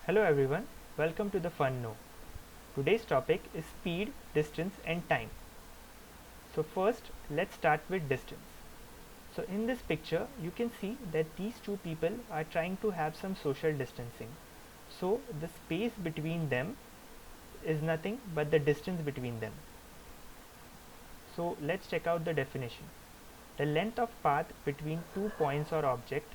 Hello everyone, welcome to the Fun Know. Today's topic is speed, distance and time. So first, let's start with distance. So in this picture, you can see that these two people are trying to have some social distancing. So the space between them is nothing but the distance between them. So let's check out the definition. The length of path between two points or object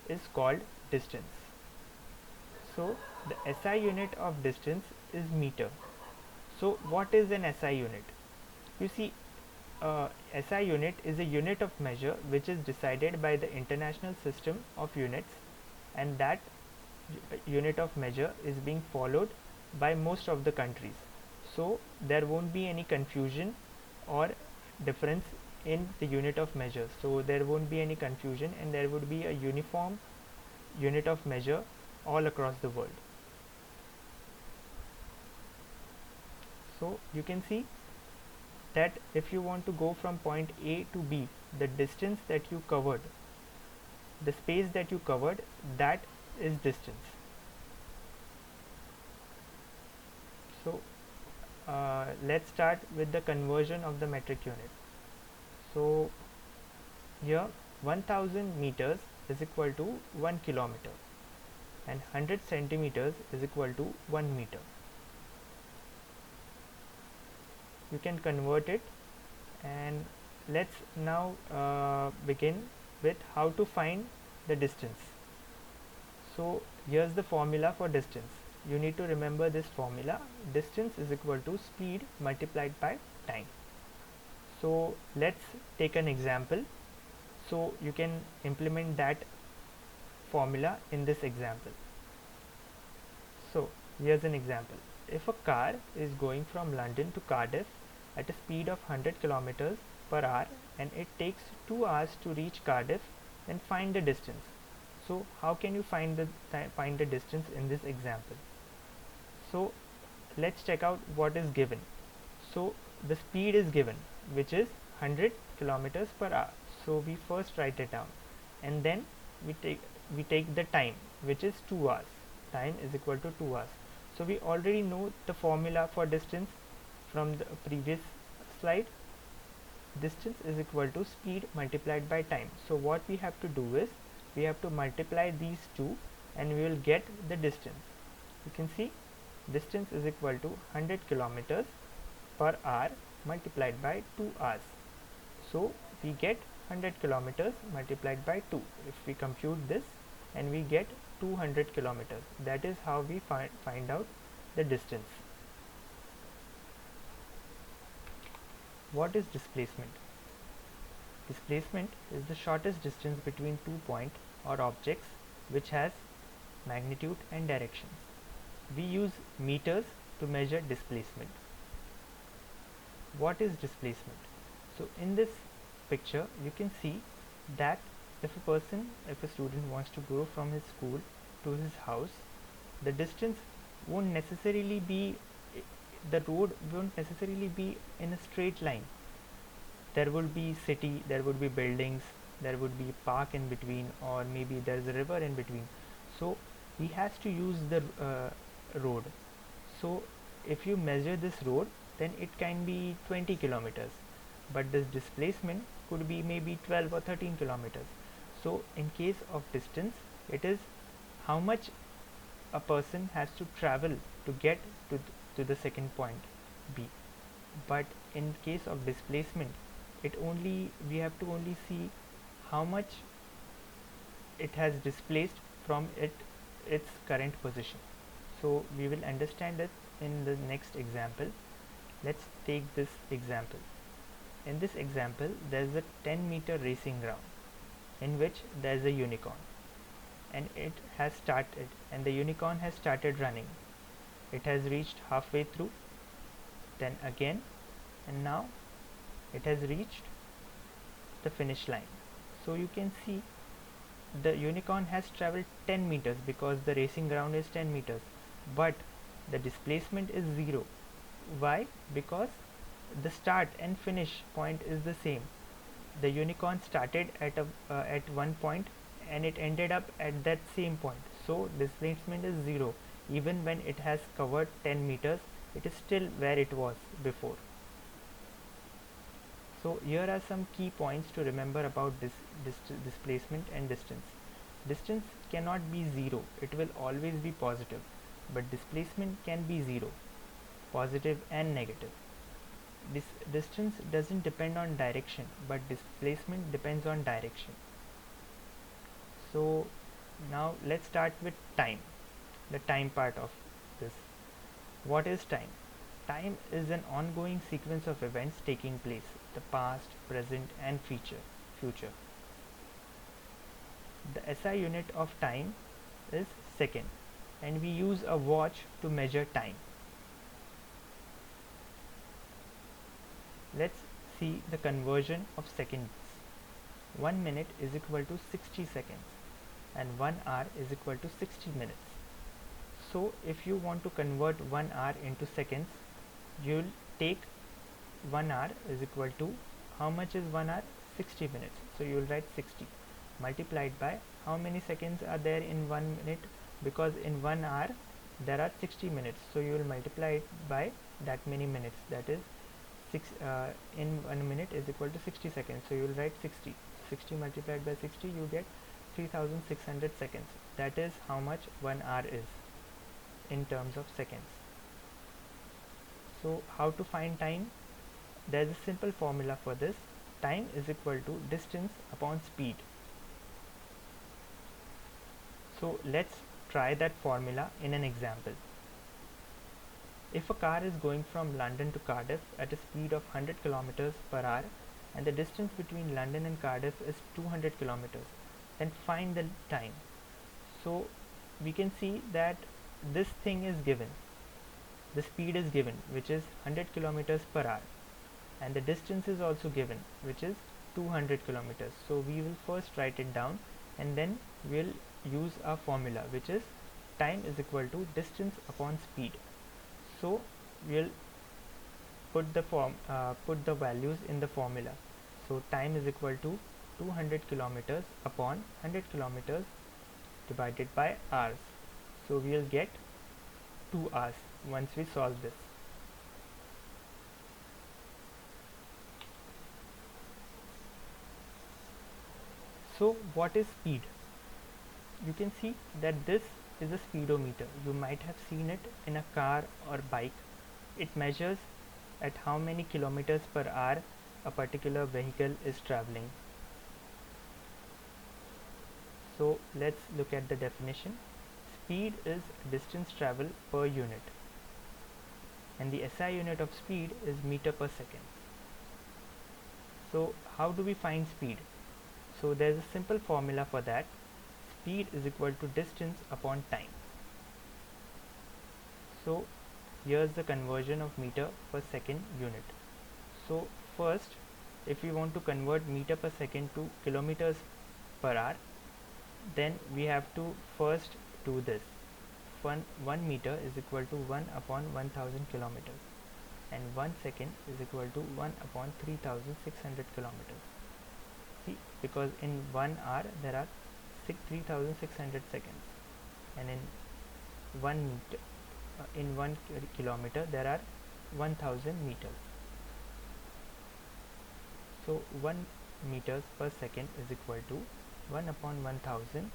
is called distance. So the SI unit of distance is meter. So what is an SI unit? You see, SI unit is a unit of measure which is decided by the International System of Units, and that unit of measure is being followed by most of the countries. So there won't be any confusion or difference in the unit of measure. So there won't be any confusion and there would be a uniform unit of measure all across the world. So you can see that if you want to go from point A to B, the distance that you covered, the space that you covered, that is distance. So let's start with the conversion of the metric unit. So here 1000 meters is equal to 1 kilometer and 100 centimeters is equal to 1 meter. You can convert it, and let's now begin with how to find the distance. So here's the formula for distance. You need to remember this formula. Distance is equal to speed multiplied by time. So let's take an example so you can implement that formula in this example. So here's an example. If a car is going from London to Cardiff at a speed of 100 kilometers per hour and it takes 2 hours to reach Cardiff, then find the distance. So how can you find the distance in this example? So let's check out what is given. So the speed is given, which is 100 kilometers per hour. So we first write it down, and then we take the time, which is 2 hours. Time is equal to 2 hours. So we already know the formula for distance from the previous slide. Distance is equal to speed multiplied by time. So what we have to do is we have to multiply these two and we will get the distance. You can see distance is equal to 100 kilometers per hour multiplied by 2 hours. So we get 100 kilometers multiplied by 2. If we compute this, and we get 200 kilometers. That is how we find out the distance. What is displacement? Displacement is the shortest distance between 2 points or objects which has magnitude and direction. We use meters to measure displacement. What is displacement? So in this picture you can see that if a student wants to go from his school to his house, the distance won't necessarily be, the road won't necessarily be in a straight line. There will be city, there would be buildings, there would be park in between, or maybe there's a river in between. So he has to use the road. So if you measure this road, then it can be 20 kilometers, but this displacement could be maybe 12 or 13 kilometers. So in case of distance, it is how much a person has to travel to get to the second point B. But in case of displacement, we have to only see how much it has displaced from its current position. So we will understand it in the next example. Let's take this example. In this example, there is a 10-meter racing ground in which there is a unicorn, and the unicorn has started running. It has reached halfway through, then again, and now it has reached the finish line. So you can see the unicorn has traveled 10 meters because the racing ground is 10 meters, but the displacement is 0. Why? Because the start and finish point is the same. The unicorn started at one point and it ended up at that same point, so displacement is 0. Even when it has covered 10 meters, it is still where it was before. So here are some key points to remember about displacement and distance. Distance cannot be zero, it will always be positive, but displacement can be zero, positive and negative. This distance doesn't depend on direction, but displacement depends on direction. So now let's start with time, the time part of this. What is time? Time is an ongoing sequence of events taking place, the past, present and future. The SI unit of time is second, and we use a watch to measure time. Let's see the conversion of seconds. 1 minute is equal to 60 seconds and 1 hour is equal to 60 minutes. So if you want to convert 1 hour into seconds, you'll take 1 hour is equal to, how much is 1 hour? 60 minutes. So you will write 60 multiplied by how many seconds are there in 1 minute, because in 1 hour there are 60 minutes, so you will multiply it by that many minutes, that is in 1 minute is equal to 60 seconds, so you will write 60 multiplied by 60, you get 3600 seconds. That is how much 1 hour is in terms of seconds. So how to find time? There is a simple formula for this. Time is equal to distance upon speed. So let's try that formula in an example. If a car is going from London to Cardiff at a speed of 100 km per hour and the distance between London and Cardiff is 200 kilometers, then find the time. So we can see that this thing is given, the speed is given, which is 100 kilometers per hour, and the distance is also given, which is 200 kilometers. So we will first write it down and then we'll use our formula, which is time is equal to distance upon speed. So we'll put the values in the formula. So time is equal to 200 kilometers upon 100 kilometers divided by hours. So we'll get 2 hours once we solve this. So what is speed? You can see that this is a speedometer. You might have seen it in a car or bike. It measures at how many kilometers per hour a particular vehicle is traveling. So let's look at the definition. Speed is distance travel per unit, and the SI unit of speed is meter per second. So how do we find speed? So there's a simple formula for that. Speed is equal to distance upon time. So here's the conversion of meter per second unit. So first, if we want to convert meter per second to kilometers per hour, then we have to first do this. 1 meter is equal to 1 upon 1000 kilometers, and 1 second is equal to 1 upon 3600 kilometers. See, because in 1 hour there are 3600 seconds, and in 1 meter in 1 kilometer there are 1000 meters. So 1 meters per second is equal to 1 upon 1000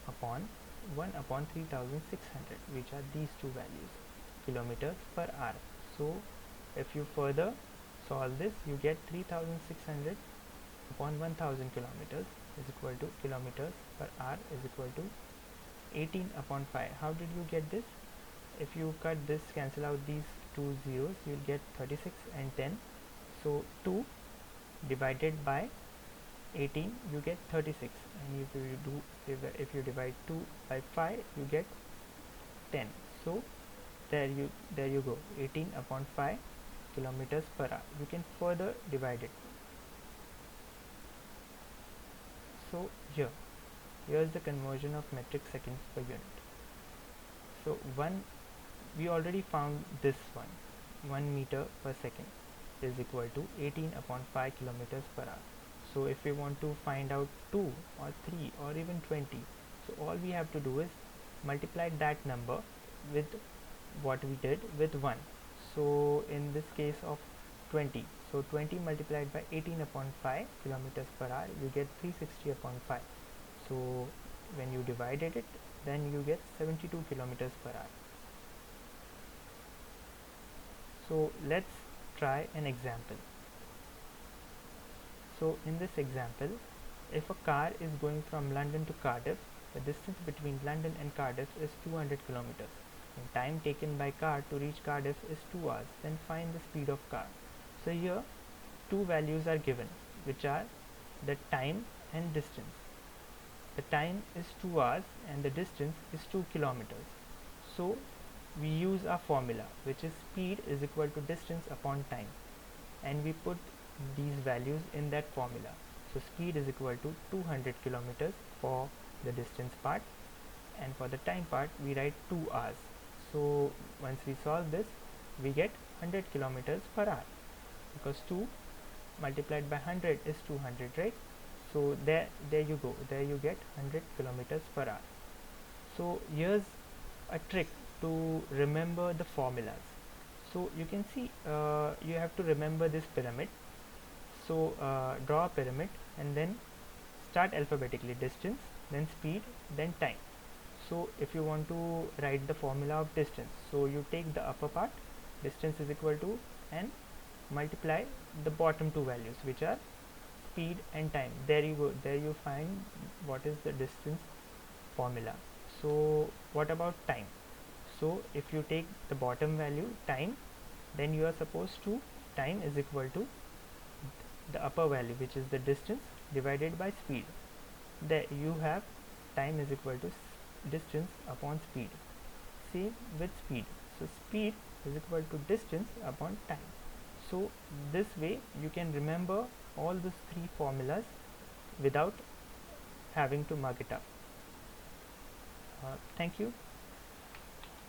upon 1 upon 3600, which are these two values, kilometers per hour. So if you further solve this, you get 3600 upon 1000 kilometers is equal to kilometers per hour is equal to 18 upon 5. How did you get this? If you cut this, cancel out these two zeros, you will get 36 and 10. So 2 divided by 18, you get 36, and if you divide 2 by 5, you get 10. So there you go, 18 upon 5 kilometers per hour. You can further divide it. So here's the conversion of metric seconds per unit. So we already found this one. 1 meter per second is equal to 18 upon 5 kilometers per hour. So if we want to find out 2 or 3 or even 20, so all we have to do is multiplied that number with what we did with 1. So in this case of 20, so 20 multiplied by 18 upon 5 kilometers per hour, you get 360 upon 5. So when you divided it, then you get 72 kilometers per hour. So let's try an example. So in this example, if a car is going from London to Cardiff, the distance between London and Cardiff is 200 kilometers. And time taken by car to reach Cardiff is 2 hours. Then find the speed of car. So here two values are given, which are the time and distance. The time is 2 hours and the distance is 2 kilometers. So we use our formula, which is speed is equal to distance upon time, and we put these values in that formula. So speed is equal to 200 kilometers for the distance part, and for the time part we write 2 hours. So once we solve this, we get 100 kilometers per hour, because 2 multiplied by 100 is 200, right? So there you go, there you get 100 kilometers per hour. So here's a trick to remember the formulas. So you can see you have to remember this pyramid. So draw a pyramid and then start alphabetically: distance, then speed, then time. So if you want to write the formula of distance, so you take the upper part, distance is equal to, and multiply the bottom two values, which are speed and time. There you go, there you find what is the distance formula. So what about time? So if you take the bottom value, time, then you are supposed to, time is equal to the upper value, which is the distance, divided by speed. There you have time is equal to distance upon speed. Same with speed. So speed is equal to distance upon time. So this way you can remember all these three formulas without having to mug it up. Thank you.